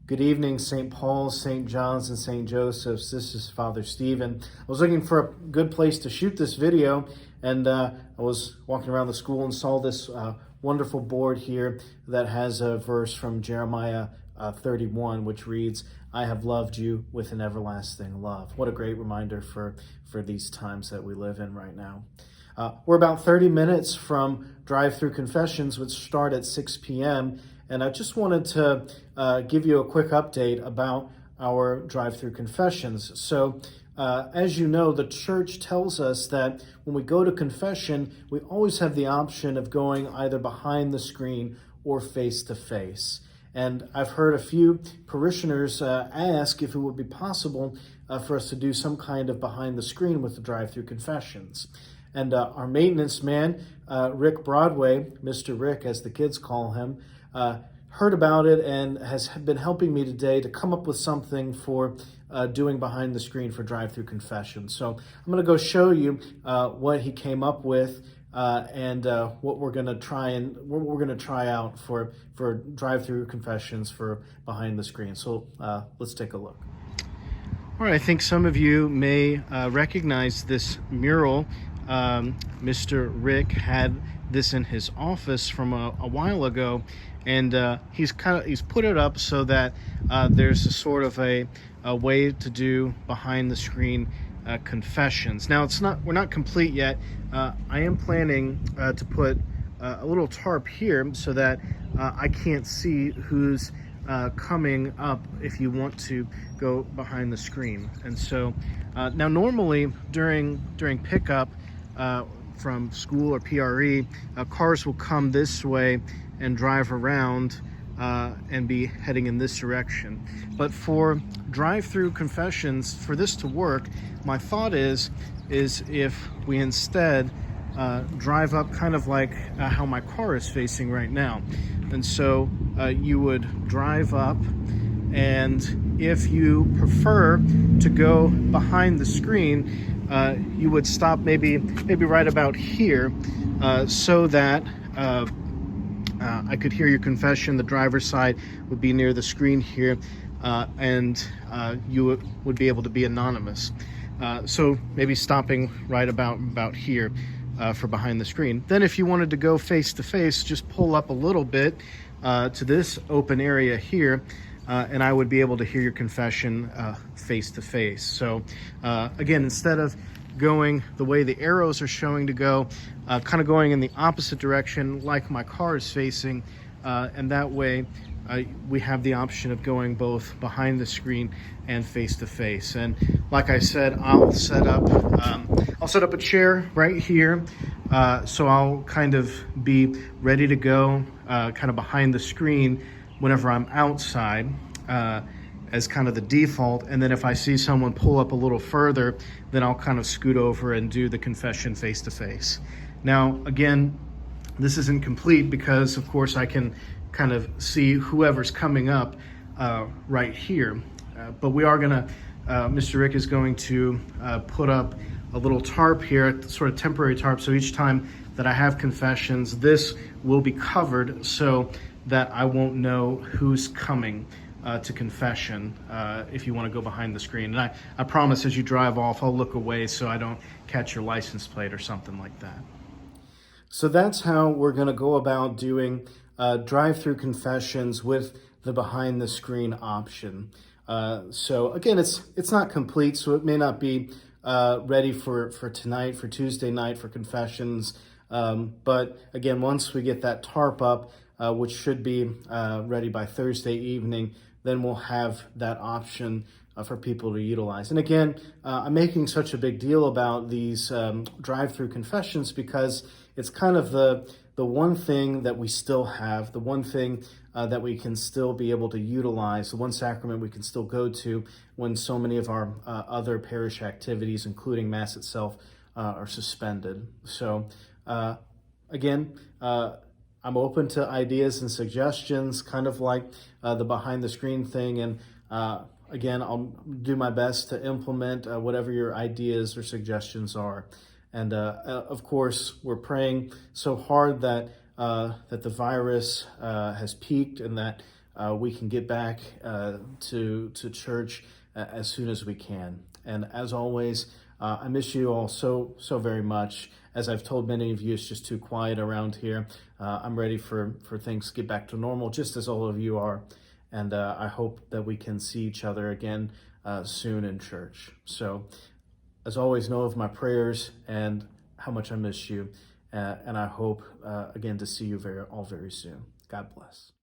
Good evening, St. Paul's, St. John's, and St. Joseph's. This is Father Stephen. I was looking for a good place to shoot this video, and I was walking around the school and saw this wonderful board here that has a verse from Jeremiah 31, which reads, "I have loved you with an everlasting love." What a great reminder for these times that we live in right now. We're about 30 minutes from drive-through confessions, which start at 6 p.m., and I just wanted to give you a quick update about our drive-through confessions. So, as you know, the church tells us that when we go to confession, we always have the option of going either behind the screen or face-to-face. And I've heard a few parishioners ask if it would be possible for us to do some kind of behind the screen with the drive-through confessions. And our maintenance man, Rick Broadway, Mr. Rick as the kids call him, heard about it and has been helping me today to come up with something for doing behind the screen for drive-through confession. So I'm going to go show you what he came up with and what we're going to try out for drive-through confessions for behind the screen. So let's take a look. All right, I think some of you may recognize this mural. Mr. Rick had this in his office from a while ago, and he's put it up so that there's a sort of a way to do behind the screen confessions. Now we're not complete yet. I am planning to put a little tarp here so that I can't see who's coming up if you want to go behind the screen. And so now normally during pickup from school or PRE, cars will come this way and drive around and be heading in this direction. But for drive-through confessions, for this to work, my thought is if we instead drive up kind of like how my car is facing right now. And so you would drive up, and if you prefer to go behind the screen, you would stop maybe right about here, so that I could hear your confession. The driver's side would be near the screen here, and you would be able to be anonymous. So maybe stopping right about here for behind the screen. Then if you wanted to go face to face, just pull up a little bit to this open area here, and I would be able to hear your confession face to face. So again, instead of going the way the arrows are showing to go, kind of going in the opposite direction like my car is facing, and that way we have the option of going both behind the screen and face to face. And like I said, I'll set up a chair right here, so I'll kind of be ready to go kind of behind the screen whenever I'm outside, as kind of the default. And then if I see someone pull up a little further, then I'll kind of scoot over and do the confession face to face. Now, again, this isn't complete because of course I can kind of see whoever's coming up right here. But we are gonna, Mr. Rick is going to put up a little tarp here, sort of temporary tarp. So each time that I have confessions, this will be covered so that I won't know who's coming to confession if you want to go behind the screen. And I promise as you drive off, I'll look away so I don't catch your license plate or something like that. So that's how we're going to go about doing drive-through confessions with the behind the screen option. So again, it's not complete, so it may not be ready for tonight, for Tuesday night for confessions. But again, once we get that tarp up, which should be ready by Thursday evening, then we'll have that option for people to utilize. And again, I'm making such a big deal about these drive-through confessions because it's kind of the one thing that we still have, the one thing that we can still be able to utilize, the one sacrament we can still go to when so many of our other parish activities, including Mass itself, are suspended. So again, I'm open to ideas and suggestions, kind of like the behind the screen thing. And again, I'll do my best to implement whatever your ideas or suggestions are. And of course, we're praying so hard that the virus has peaked and that we can get back to church as soon as we can. And as always, I miss you all so very much. As I've told many of you, it's just too quiet around here. I'm ready for things to get back to normal, just as all of you are. And I hope that we can see each other again soon in church. So, as always, know of my prayers and how much I miss you. And I hope, again, to see you all very soon. God bless.